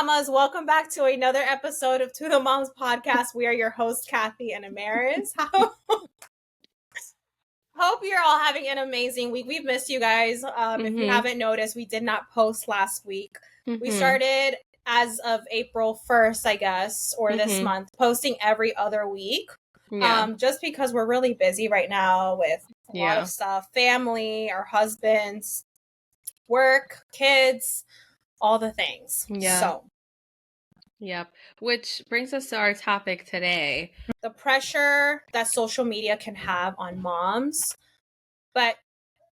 mamas, welcome back to another episode of To the Moms podcast. We are your hosts, Kathy and Amaris. Hope you're all having an amazing week. We've missed you guys. If you haven't noticed, we did not post last week. We started as of April 1st, I guess, or this month, posting every other week. Just because we're really busy right now with a lot of stuff, family, our husbands, work, kids, all the things. Yep. Which brings us to our topic today. The pressure that social media can have on moms. But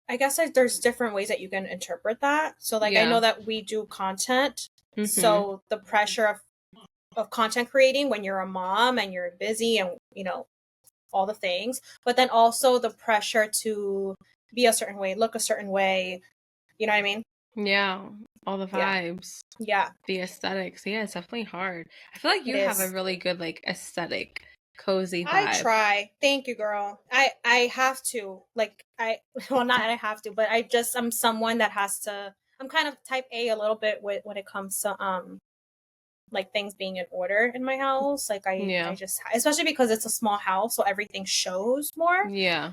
I guess there's different ways that you can interpret that. So I know that we do content. So the pressure of content creating when you're a mom and you're busy and, all the things. But then also the pressure to be a certain way, look a certain way. You know what I mean? Yeah. All the vibes. Yeah. The aesthetics. Yeah, it's definitely hard. I feel like you have a really good, aesthetic, cozy vibe. I try. Thank you, girl. I have to. Not I have to, but I'm someone that has to. I'm kind of type A a little bit when it comes to, things being in order in my house. I just, especially because it's a small house, so everything shows more. Yeah.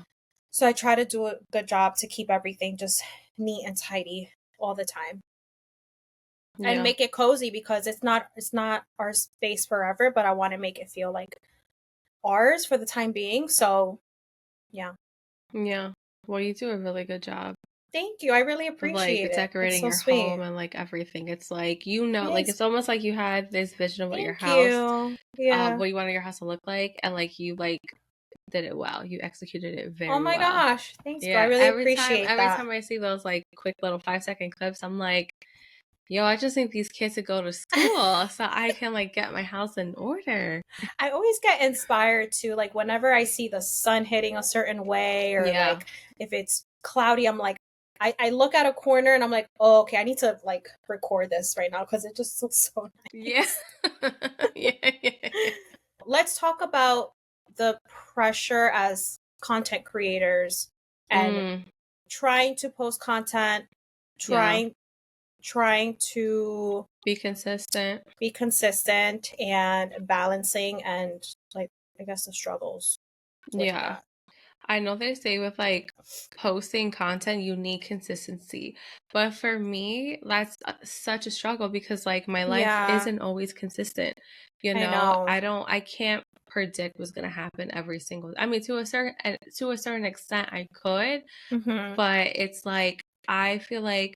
So I try to do a good job to keep everything just neat and tidy all the time. And make it cozy because it's not our space forever, but I want to make it feel like ours for the time being. So yeah. Well, you do a really good job. Thank you. I really appreciate it. Decorating your home and everything. It's it's almost like you had this vision of what your house what you wanted your house to look like, and you did it well. You executed it very well. Oh my gosh. Thanks, girl. I really appreciate that. Every time I see those quick little 5-second clips, I'm like, yo, I just think these kids should go to school so I can get my house in order. I always get inspired to whenever I see the sun hitting a certain way or if it's cloudy, I'm like, I look at a corner and I'm like, oh, okay, I need to record this right now because it just looks so nice. Yeah. Let's talk about the pressure as content creators and trying to post content, trying to be consistent and balancing and I guess the struggles. That. I know they say with posting content you need consistency, but for me that's such a struggle because my life isn't always consistent. I know. I can't predict what's gonna happen every single. I mean, to a certain extent I could, but it's I feel like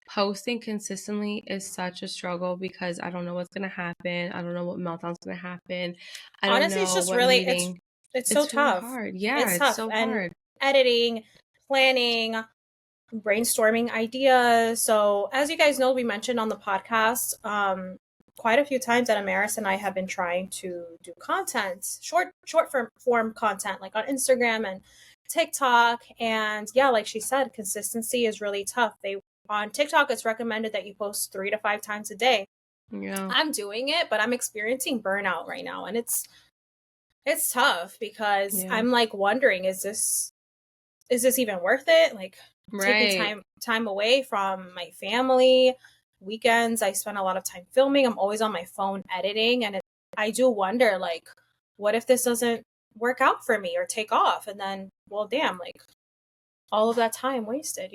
posting consistently is such a struggle because I don't know what's gonna happen. I don't know what meltdown's gonna happen. Honestly, it's just really it's so tough. Really hard. Yeah, it's so hard. Editing, planning, brainstorming ideas. So as you guys know, we mentioned on the podcast quite a few times that Amaris and I have been trying to do content, short form content on Instagram and TikTok. And like she said, consistency is really tough. On TikTok, it's recommended that you post 3 to 5 times a day. Yeah. I'm doing it, but I'm experiencing burnout right now. And it's tough because I'm wondering, is this even worth it? Taking time away from my family, weekends, I spend a lot of time filming. I'm always on my phone editing. And I do wonder, what if this doesn't work out for me or take off? And then, well, damn, all of that time wasted,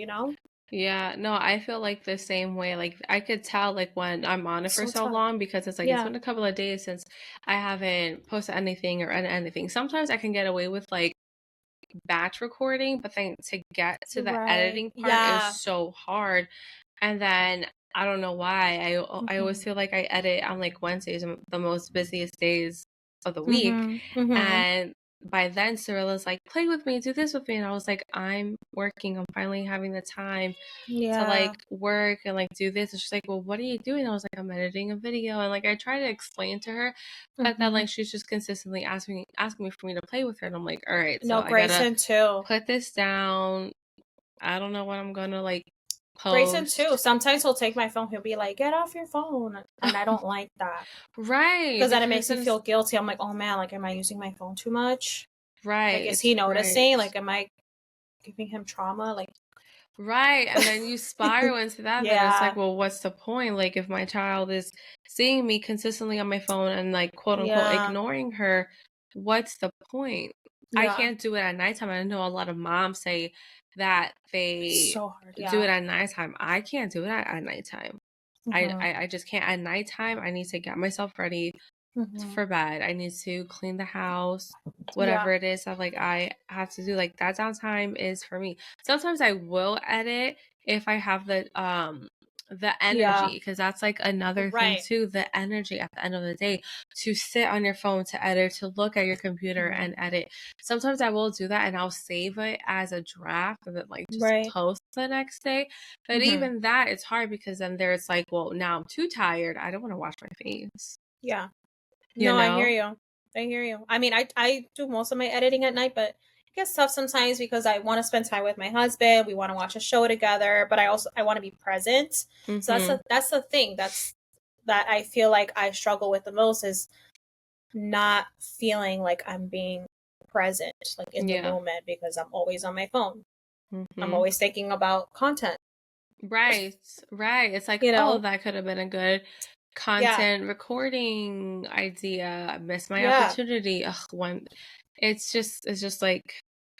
Yeah, no, I feel the same way. I could tell when I'm on it for so long because it's it's been a couple of days since I haven't posted anything or anything. Sometimes I can get away with batch recording, but then to get to the editing part is so hard. And then I don't know why I always feel I edit on Wednesdays, the most busiest days of the week, and by then Cyrilla's play with me, do this with me, and I was I'm working, I'm finally having the time to work and do this, and she's well, what are you doing? I was I'm editing a video, and I try to explain to her, but then she's just consistently asking me for me to play with her, and I'm all right, so Grayson too, put this down. I don't know what I'm gonna post. Grayson too, sometimes he'll take my phone, he'll be get off your phone, and I don't like that. Right, because then it makes me feel guilty. I'm oh man, am I using my phone too much? Right, is he noticing? Am I giving him trauma? Right, and then you spiral into that. Yeah. And it's well, what's the point? If my child is seeing me consistently on my phone and like quote unquote ignoring her, what's the point? I can't do it at nighttime. I know a lot of moms say that they so hard. do it at nighttime. I can't do it at nighttime. Mm-hmm. I just can't. At nighttime, I need to get myself ready for bed. I need to clean the house, whatever it is that like I have to do. Like that downtime is for me. Sometimes I will edit if I have the energy, because that's like another thing too, the energy at the end of the day to sit on your phone, to edit, to look at your computer and edit. Sometimes I will do that and I'll save it as a draft and then like just post the next day. But even that, it's hard because then there's like, well, now I'm too tired, I don't want to wash my face. No, I hear you. I mean, I do most of my editing at night, but it gets tough sometimes because I want to spend time with my husband. We want to watch a show together, but I want to be present. So that's the thing that I feel like I struggle with the most, is not feeling like I'm being present, like in the moment, because I'm always on my phone. I'm always thinking about content. Right. It's like, oh, that could have been a good content recording idea. I missed my opportunity. Ugh, it's just like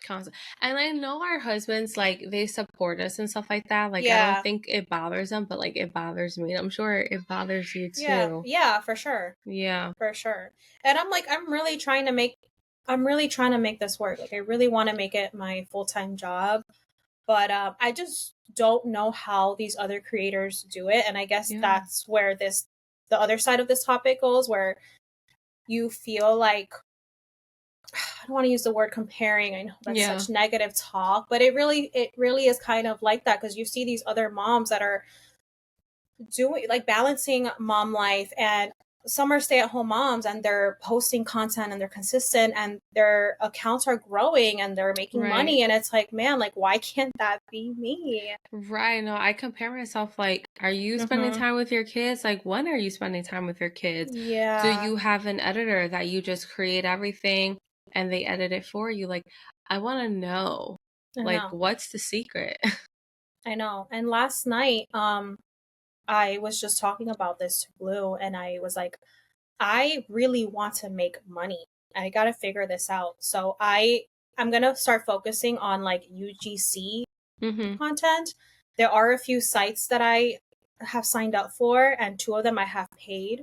constant. And I know our husbands, like, they support us and stuff like that. Like, I don't think it bothers them, but like it bothers me. I'm sure it bothers you too. Yeah, for sure. For sure. And I'm like, I'm really trying to make this work. Like, I really want to make it my full-time job. But I just don't know how these other creators do it. And I guess that's where the other side of this topic goes, where you feel like, I don't want to use the word comparing. I know that's such negative talk, but it really is kind of like that, because you see these other moms that are doing, like, balancing mom life, and some are stay-at-home moms and they're posting content and they're consistent and their accounts are growing and they're making money, and it's like, man, like, why can't that be me? No, I compare myself, like, are you spending time with your kids? Like, when are you spending time with your kids? Do you have an editor that you just create everything and they edit it for you? Like, I want to know, like, what's the secret? I know. And last night, I was just talking about this to Blue, and I was like, I really want to make money. I got to figure this out. So I'm going to start focusing on like UGC content. There are a few sites that I have signed up for, and 2 of them I have paid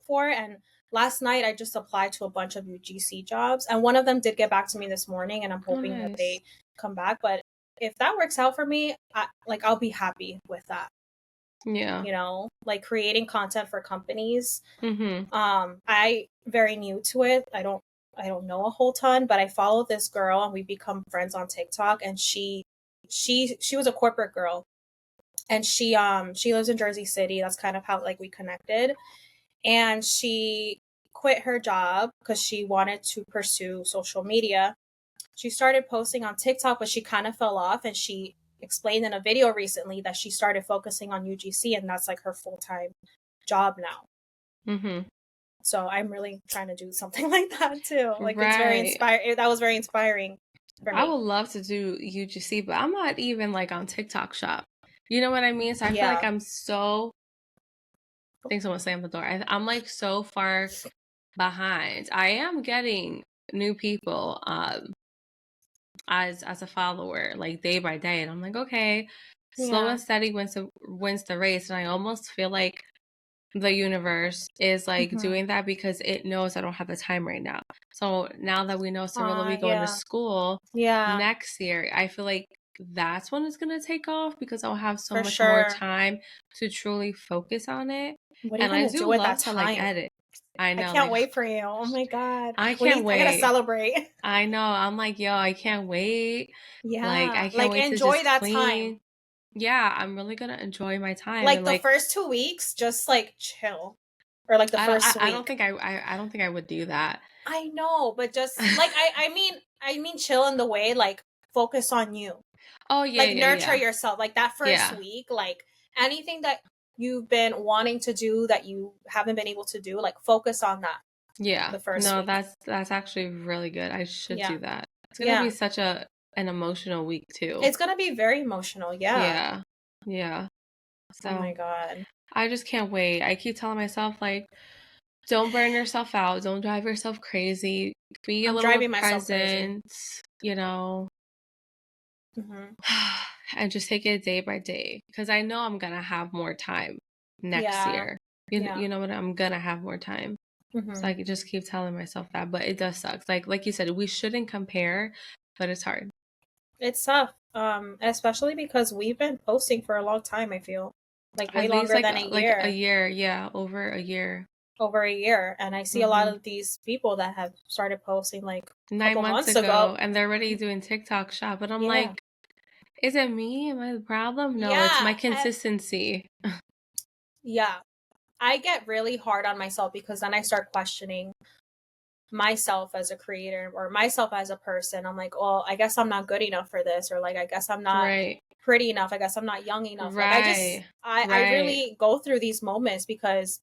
for. And last night I just applied to a bunch of UGC jobs, and one of them did get back to me this morning, and I'm hoping that they come back. But if that works out for me, I'll be happy with that. You know, like creating content for companies. I very new to it. I don't know a whole ton, but I follow this girl and we become friends on TikTok, and she was a corporate girl, and she lives in Jersey City. That's kind of how like we connected. And she quit her job because she wanted to pursue social media. She started posting on TikTok, but she kind of fell off, and she explained in a video recently that she started focusing on UGC, and that's like her full-time job now. So I'm really trying to do something like that too. Like, it's very inspiring. That was very inspiring for me. I would love to do UGC, but I'm not even like on TikTok shop. You know what I mean? So I feel like I'm so, I think someone slammed the door. I'm like so far behind. I am getting new people as a follower, like day by day, and I'm like, okay, slow and steady wins the race. And I almost feel like the universe is like doing that because it knows I don't have the time right now. So now that we know Cyril will be going to school next year, I feel like that's when it's gonna take off, because I'll have so much more time to truly focus on it. What are you gonna do with that time? Like edit. I know. I can't wait for you. Oh my god. I can't wait. I gotta celebrate. I know. I'm like, yo, I can't wait. Yeah. Like, I can't wait enjoy to just that clean. time. Yeah, I'm really gonna enjoy my time. Like, and the first 2 weeks, just like chill. Or like the first week. I don't think I would do that. I know, but just like I mean chill in the way, like, focus on you. Oh yeah. Like, nurture yourself. Like that first week, like anything that you've been wanting to do that you haven't been able to do, like, focus on that. Yeah. The first week. That's actually really good. I should do that. It's gonna be such an emotional week too. It's gonna be very emotional. Yeah. Yeah. So, oh my god. I just can't wait. I keep telling myself, like, don't burn yourself out. Don't drive yourself crazy. Be a I'm little driving myself crazy. present, you know, Mm-hmm. and just take it day by day. Because I know I'm going to have more time next Yeah. year. Yeah. You know what? I'm going to have more time. So I just keep telling myself that. But it does suck. Like you said, we shouldn't compare, but it's hard. It's tough. Especially because we've been posting for a long time, I feel. Like way At least longer than a like a year. year, yeah, over a year. Over a year. And I see a lot of these people that have started posting like a 9 couple months months ago, ago. and they're already doing TikTok shop. But I'm Yeah. like, is it me? Am I the problem? No, it's my Yeah. consistency. Yeah. I get really hard on myself because then I start questioning myself as a creator or myself as a person. I'm like, well, I guess I'm not good enough for this, or like, I guess I'm not Right. pretty enough. I guess I'm not young enough. Like, Right. I really go through these moments because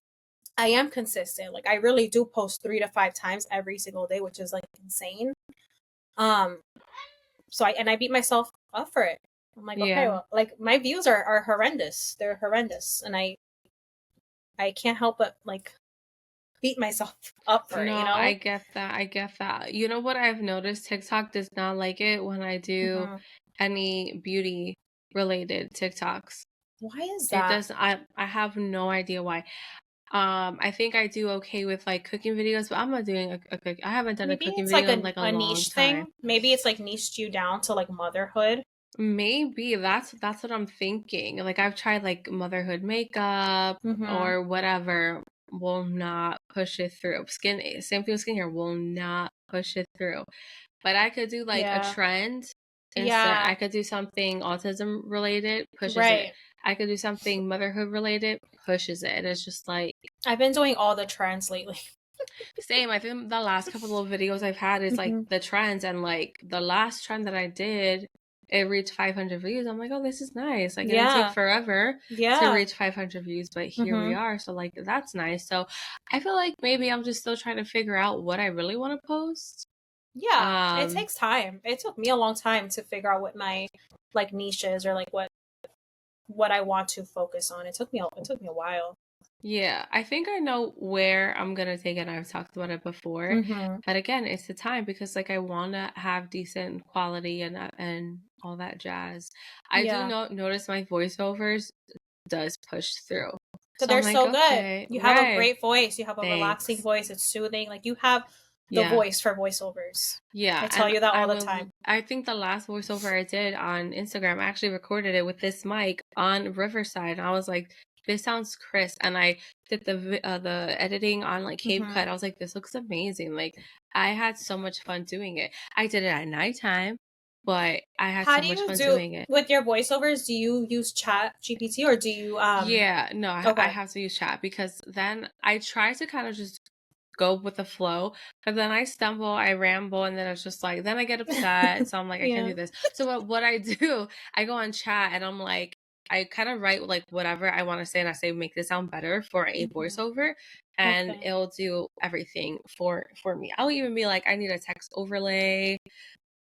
I am consistent. Like, I really do post 3 to 5 times every single day, which is like insane. So I beat myself up for it. I'm like, okay, well, like my views are horrendous. They're horrendous, and I can't help but like beat myself up for it, you know? I get that. I get that. You know what I've noticed? TikTok does not like it when I do any beauty related TikToks. Why is It that? does. I have no idea why. I think I do okay with like cooking videos, but I'm not doing a cook. I haven't done Maybe a cooking it's video like in like a a long niche time. thing. Maybe it's like niched you down to like motherhood. Maybe that's what I'm thinking. Like I've tried like motherhood makeup or whatever, will not push it through. Same thing with skincare, will not push it through. But I could do like a trend instead. I could do something autism related, pushes it. I could do something motherhood related, pushes it. And it's just like I've been doing all the trends lately. Same. I think the last couple of videos I've had is like the trends, and like the last trend that I did, it reached 500 views. I'm like, oh, this is nice. Like, it didn't take forever to reach 500 views, but here we are. So like, that's nice. So I feel like maybe I'm just still trying to figure out what I really want to post. Yeah, it takes time. It took me a long time to figure out what my like niche is, or like what I want to focus on. It took me a while. Yeah, I think I know where I'm gonna take it. I've talked about it before, but again, it's the time because like I want to have decent quality and all that jazz. I do notice my voiceovers does push through. So they're I'm so like, okay, good. You have a great voice. You have a relaxing thanks. voice. It's soothing. Like you have the voice for voiceovers. Yeah, I tell you that all the time. I think the last voiceover I did on Instagram, I actually recorded it with this mic on Riverside. And I was like, this sounds crisp. And I did the editing on like CapCut. I was like, this looks amazing. Like I had so much fun doing it. I did it at nighttime, but I had so much fun doing it. With your voiceovers, do you use Chat GPT or do you Yeah, no, I have to use Chat because then I try to kind of just go with the flow, but then I stumble, I ramble, and then it's just like, then I get upset. So I'm like, I can't do this. So what I do, I go on Chat and I'm like, I kind of write like whatever I want to say, and I say, make this sound better for a voiceover, and it'll do everything for me. I'll even be like, I need a text overlay,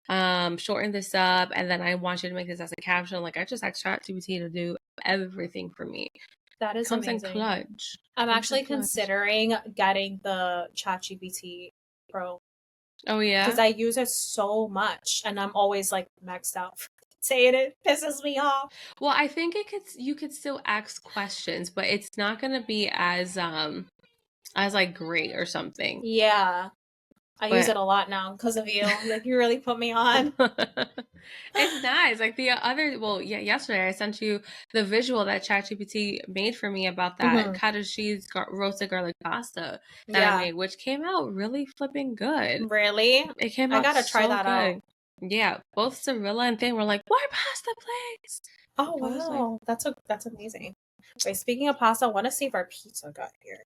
shorten this up, and then I want you to make this as a caption. Like I just ask ChatGPT to do everything for me. That is Comes amazing. in clutch. I'm actually considering getting the ChatGPT Pro. Oh yeah, because I use it so much, and I'm always like maxed out. Saying it pisses me off. Well, I think you could still ask questions, but it's not gonna be as like great or something. Yeah. I use it a lot now because of you. Like you really put me on. It's nice. Like yesterday I sent you the visual that ChatGPT made for me about that cottage cheese roasted garlic pasta that I made, which came out really flipping good. Really? It came out I gotta try that out. Yeah, both Cirilla and Thing were like, "More pasta, please." Oh wow, that's amazing. Wait, speaking of pasta, I want to see if our pizza got here.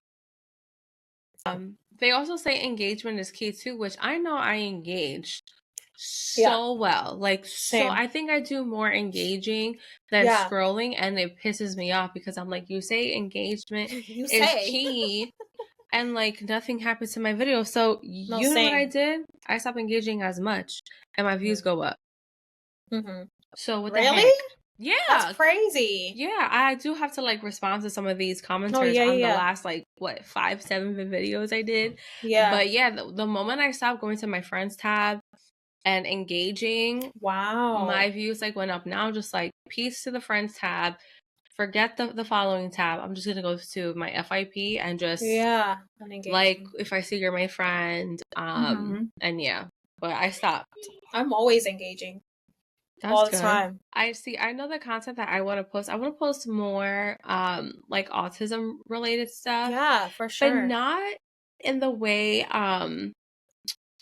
They also say engagement is key too, which I know I engage so well. Like so I think I do more engaging than scrolling, and it pisses me off because I'm like, you say engagement is key and like nothing happens to my video. So you know what I did? I stopped engaging as much and my views go up. So what the heck? Yeah. That's crazy. Yeah, I do have to like respond to some of these commenters on the last like 5-7 videos I did. Yeah. But yeah, the moment I stopped going to my friends tab and engaging, my views like went up. Now just like peace to the friends tab. Forget the following tab. I'm just gonna go to my FYP and just like if I see you're my friend. And yeah. But I stopped. I'm always engaging. That's all the time. I know the content that I want to post. I want to post more like autism related stuff. Yeah, for sure. But not in the way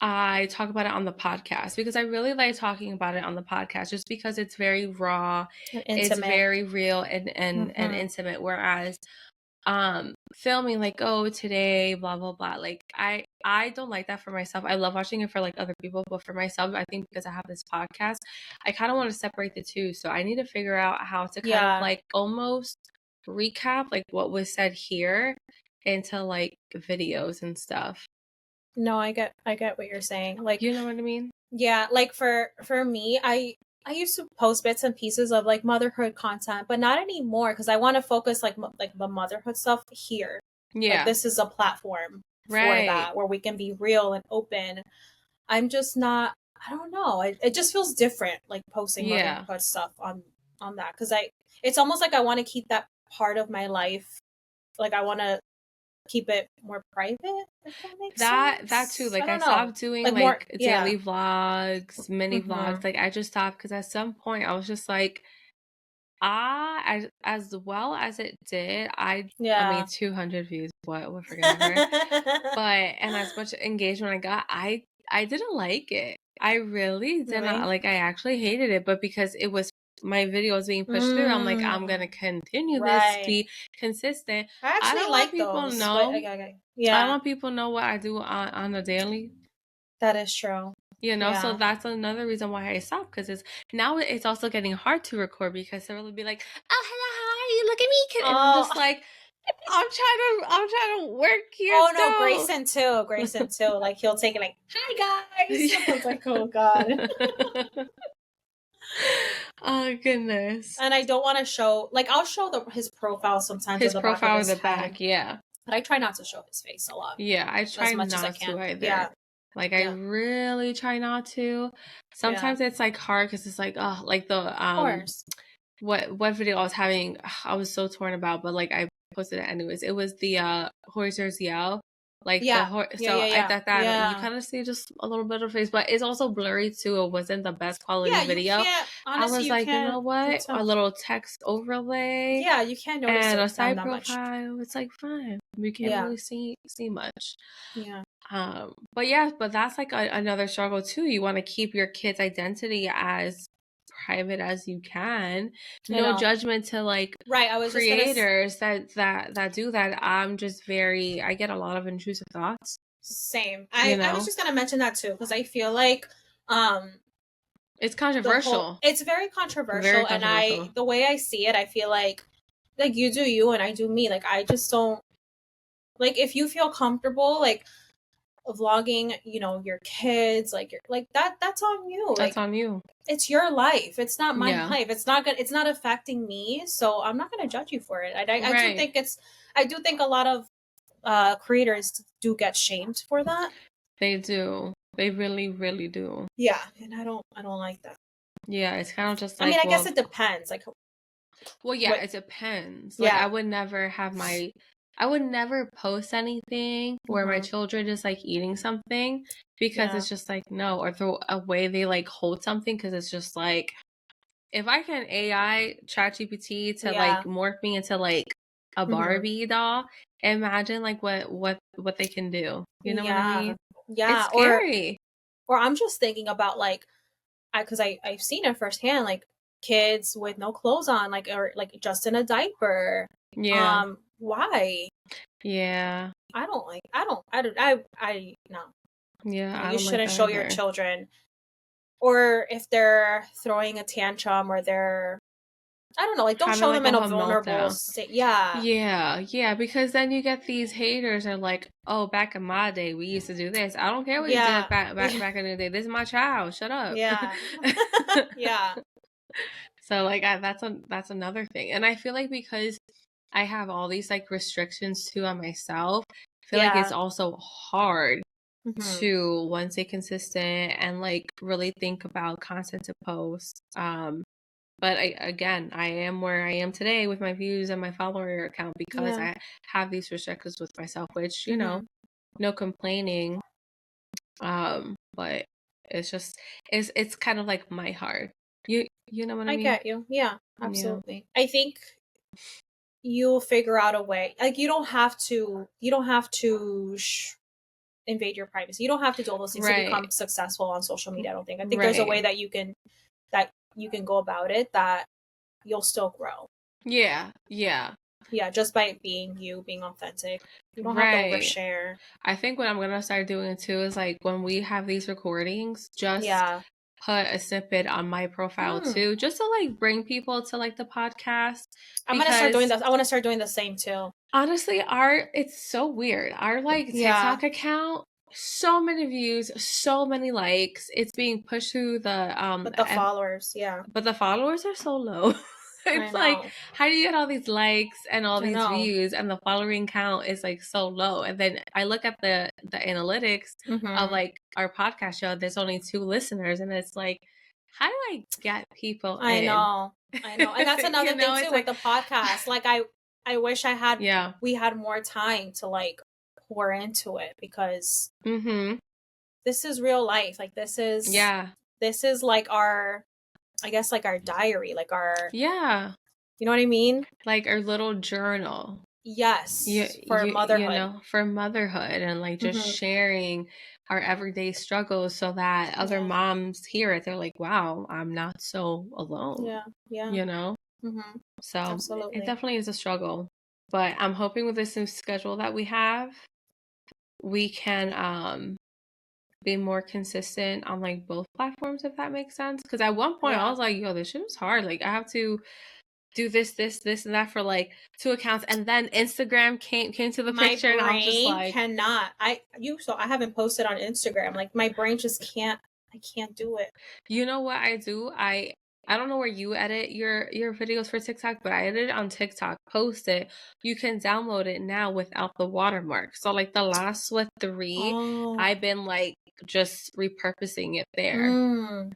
I talk about it on the podcast, because I really like talking about it on the podcast just because it's very raw. It's very real and intimate. Whereas filming like, oh, today blah blah blah, like I don't like that for myself. I love watching it for like other people, but for myself, I think because I have this podcast, I kind of want to separate the two. So I need to figure out how to kind of like almost recap like what was said here into like videos and stuff. No, I get what you're saying. Like, you know what I mean? Yeah, like for me, I used to post bits and pieces of like motherhood content, but not anymore because I want to focus like the motherhood stuff here. Yeah, like, this is a platform for that where we can be real and open. I'm just not. I don't know. It just feels different, like posting motherhood stuff on that, because it's almost like I want to keep that part of my life. Like I want to keep it more private, if that makes sense. That too. Like I stopped doing like more, daily vlogs, mini vlogs. Like I just stopped because at some point I was just like, as well as it did, I mean 200 views, we're forgetting her. But and as much engagement I got, I didn't like it. I really did not like. I actually hated it, but because it was my video was being pushed through, I'm like, I'm gonna continue this, be consistent. I don't like people know. I don't want people to know what I do on a daily. That is true. You know, so that's another reason why I stopped, because it's also getting hard to record because they'll be like, oh hello, how are you? Look at me, and I'm just like, I'm trying to work here. Oh no, Grayson too. Like he'll take it like, hi guys. I was like, oh god. Oh goodness. And I don't want to show, like, I'll show his profile sometimes. His profile in the back, yeah. But I try not to show his face a lot. Yeah, I try not to either. Yeah. Like I really try not to. Sometimes it's like hard because it's like, oh, like the of course. What video I was having, I was so torn about, but like I posted it anyways. It was the Horsers Yell. Like I thought that you kind of see just a little bit of face, but it's also blurry too. It wasn't the best quality video. I was like, you know what? A little text overlay. Yeah, you can't notice and a side profile. It's like fine. You can't really see much. Yeah. But that's like another struggle too. You want to keep your kid's identity as private as you can. No judgment to like creators that do that. I'm just I get a lot of intrusive thoughts. Same. I was just gonna mention that too, because I feel like it's controversial. It's very controversial, and the way I see it, I feel like you do you and I do me. Like I just don't like, if you feel comfortable like vlogging, you know, your kids, like you're like that's on you. That's on you. It's your life. It's not my life. It's not affecting me, so I'm not gonna judge you for it. I do think a lot of creators do get shamed for that. They do. They really, really do. Yeah, and I don't like that. Yeah, it's kind of just like, I mean, I guess it depends. Like, well, yeah, it depends. Like, I would never post anything where my children is like eating something, because it's just like, no, or throw away they like hold something, because it's just like, if I can AI ChatGPT to like morph me into like a Barbie doll, imagine like what they can do. You know what I mean? Yeah, it's scary. Or I'm just thinking about like, because I've seen it firsthand, like kids with no clothes on, like, or like just in a diaper. Yeah. Why? Yeah. No. Yeah. You shouldn't show your children, or if they're throwing a tantrum, or they're, I don't know, like, don't show them in a vulnerable state. Yeah. Yeah, because then you get these haters are like, oh, back in my day, we used to do this. I don't care what you did back in the day. This is my child. Shut up. Yeah. Yeah. So like that's another thing. And I feel like because I have all these like restrictions too on myself, I feel like it's also hard to one, stay consistent and like really think about content to post. But I am where I am today with my views and my follower count because I have these restrictions with myself, which, you know, no complaining. But it's just it's kind of like my heart. You know what I mean? I get you. Yeah, absolutely. Yeah. I think you'll figure out a way. Like you don't have to invade your privacy. You don't have to do all those things to become successful on social media, I don't think. I think there's a way that you can go about it that you'll still grow. Yeah, just by being you, being authentic. You don't have to overshare. I think what I'm gonna start doing too is like when we have these recordings, just put a snippet on my profile too, just to like bring people to like the podcast. I'm gonna start doing that. I want to start doing the same too. Honestly, it's so weird. Our like TikTok account, so many views, so many likes. It's being pushed through but the followers, but the followers are so low. It's like, how do you get all these likes and all these views and the following count is like so low? And then I look at the analytics of like our podcast show, there's only 2 listeners, and it's like, how do I get people in? I know. And that's another thing too with the podcast. Like I wish we had more time to like pour into it, because this is real life. Like this is like our, I guess, like our diary, like our, you know what I mean? Like our little journal. Yes. For motherhood. You know, for motherhood, and like just sharing our everyday struggles so that other moms hear it. They're like, wow, I'm not so alone. Yeah. You know? So absolutely. It definitely is a struggle. But I'm hoping with this new schedule that we have, we can be more consistent on like both platforms, if that makes sense. Because at one point I was like, yo, this shit is hard. Like I have to do this, and that for like 2 accounts, and then Instagram came to the picture, and I was just like, cannot. I haven't posted on Instagram. Like my brain just can't. I can't do it. You know what I do? I don't know where you edit your videos for TikTok, but I edit it on TikTok, post it. You can download it now without the watermark. So like the last 3, I've been like just repurposing it there.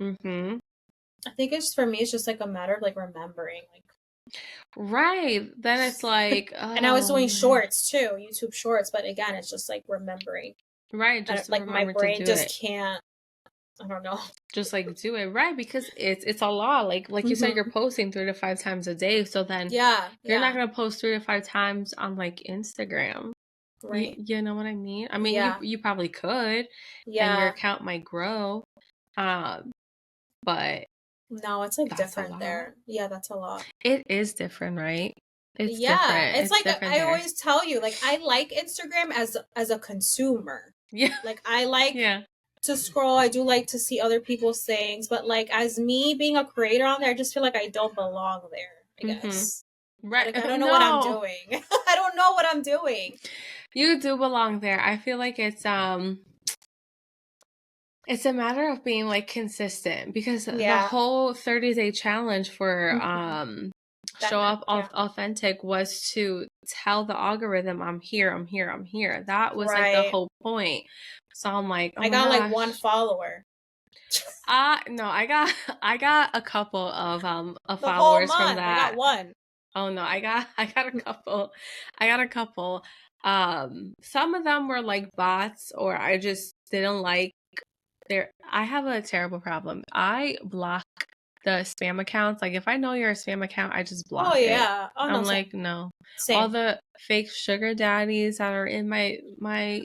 I think it's, for me, it's just like a matter of like remembering, like. Then it's like, and I was doing shorts too, YouTube shorts, but again, it's just like remembering. Just like my brain just can't. I don't know. Just like do it because it's a lot. Like you said, you're posting 3 to 5 times a day. So then you're not gonna post 3 to 5 times on like Instagram. Right. You know what I mean? I mean, you probably could. And your account might grow. But no, it's like different there. Yeah, that's a lot. It is different, right? It's different. It's like I always tell you, like I like Instagram as a consumer. Yeah. Like I like to scroll. I do like to see other people's things, but like as me being a creator on there, I just feel like I don't belong there, I guess. Right. Like, I don't know what I'm doing. I don't know what I'm doing. You do belong there. I feel like it's a matter of being like consistent, because the whole 30-day challenge for show up authentic was to tell the algorithm I'm here. That was like the whole point. So I'm like, I got like 1 follower. No, I got a couple of followers from that. I got 1. Oh no, I got a couple. Some of them were like bots, or I just didn't like I have a terrible problem. I block the spam accounts. Like if I know you're a spam account, I just block it. I'm like, no. Same. All the fake sugar daddies that are in my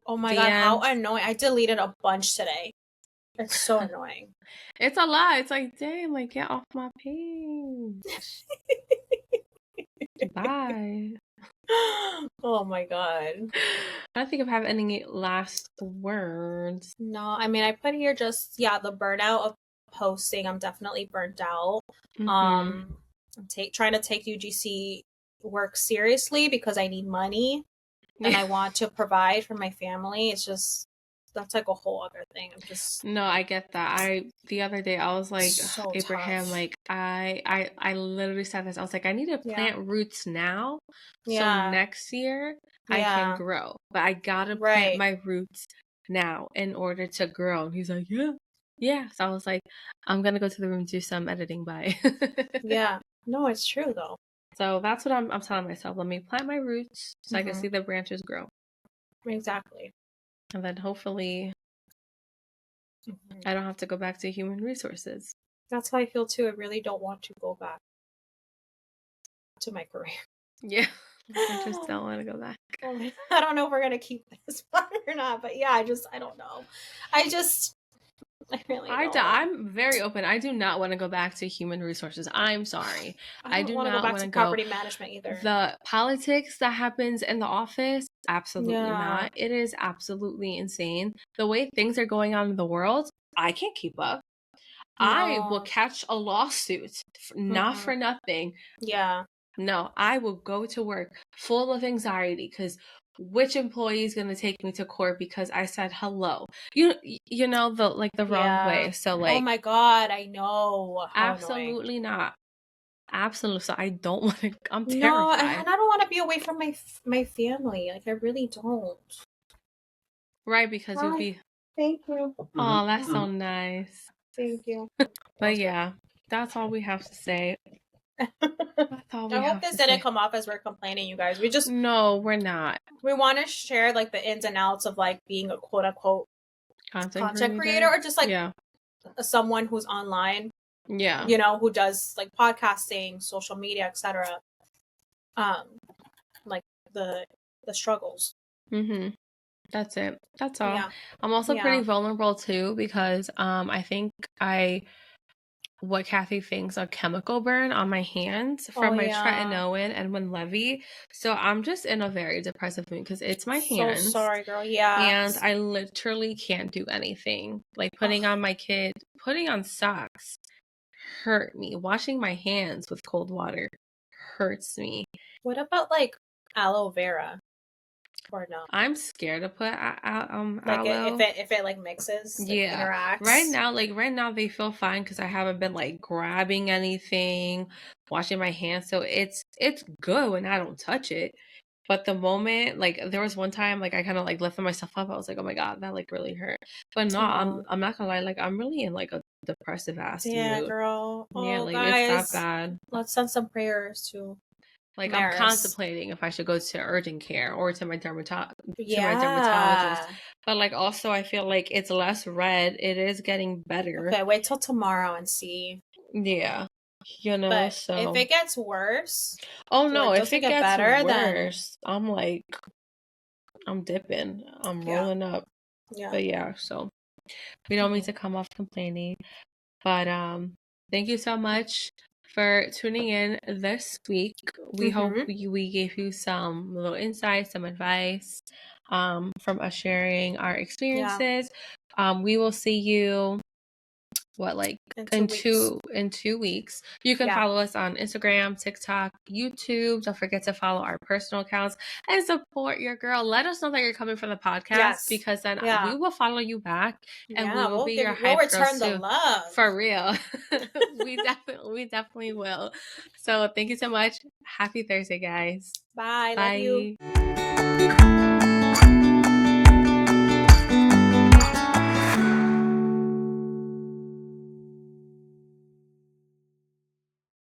oh my god, how annoying. I deleted a bunch today. It's so annoying. It's a lot. It's like, damn, like get off my page. Bye. Oh my god. I don't think I have any last words. No, I mean I put here just the burnout of posting. I'm definitely burnt out. I'm trying to take UGC work seriously because I need money and I want to provide for my family. It's just that's like a whole other thing. I'm just no, I get that. The other day I was like, so Abraham, tough. like I literally said this. I was like, I need to plant roots now, so next year I can grow. But I gotta plant my roots now in order to grow. And he's like, yeah. So I was like, I'm gonna go to the room and do some editing. Bye. Yeah. No, it's true though. So that's what I'm telling myself. Let me plant my roots so I can see the branches grow. Exactly. And then hopefully I don't have to go back to human resources. That's how I feel too. I really don't want to go back to my career. Yeah. I just don't want to go back. I don't know if we're going to keep this part or not, but yeah, I don't know. I really don't. I'm very open. I do not want to go back to human resources. I'm sorry. I do not want to go back to property management either. The politics that happens in the office, absolutely not. It is absolutely insane. The way things are going on in the world, I can't keep up. No. I will catch a lawsuit, not for nothing. Yeah. No, I will go to work full of anxiety because which employee is going to take me to court because I said hello? You know the wrong way. So like, oh my God, I know. How absolutely annoying. Not. Absolutely. So I don't want to. I'm terrified. No, and I don't want to be away from my family. Like I really don't. Right, because you'll be. Thank you. Oh, that's so nice. Thank you. But yeah, that's all we have to say. I hope this didn't come off as we're complaining, you guys. No, we're not. We want to share like the ins and outs of like being a quote unquote content creator or just like someone who's online. Yeah. You know, who does like podcasting, social media, etc. Like the struggles. That's it. That's all. Yeah. I'm also pretty vulnerable too because I think what Kathy thinks a chemical burn on my hands from my tretinoin and Winlevi. So I'm just in a very depressive mood because it's my hands. So sorry, girl. Yeah. And I literally can't do anything. Like putting on socks hurt me. Washing my hands with cold water hurts me. What about like aloe vera? Or no? I'm scared to put like aloe. if it like mixes, like, interacts. Right now they feel fine because I haven't been like grabbing anything, washing my hands, so it's good when I don't touch it. But the moment, like there was one time, like I kind of like lifted myself up, I was like, oh my God, that like really hurt. But no, I'm not gonna lie, like I'm really in like a depressive ass mood. Yeah, girl. Yeah, like guys, it's that bad. Let's send some prayers to. Like Amaris. I'm contemplating if I should go to urgent care or to my dermatologist. But like also I feel like it's less red. It is getting better. Okay, wait till tomorrow and see. Yeah. You know, but so if it gets worse. Oh no, if it gets better, worse, then I'm like I'm dipping. I'm rolling up. Yeah. But yeah, so we don't mean to come off complaining. But thank you so much for tuning in this week. We hope we gave you some little insights, some advice from us sharing our experiences. We will see you in 2 weeks. You can follow us on Instagram, TikTok, YouTube. Don't forget to follow our personal accounts and support your girl. Let us know that you're coming from the podcast because then we will follow you back and we will be your hype girls too. The love. For real. we definitely will. So thank you so much. Happy Thursday, guys. Bye. Love you.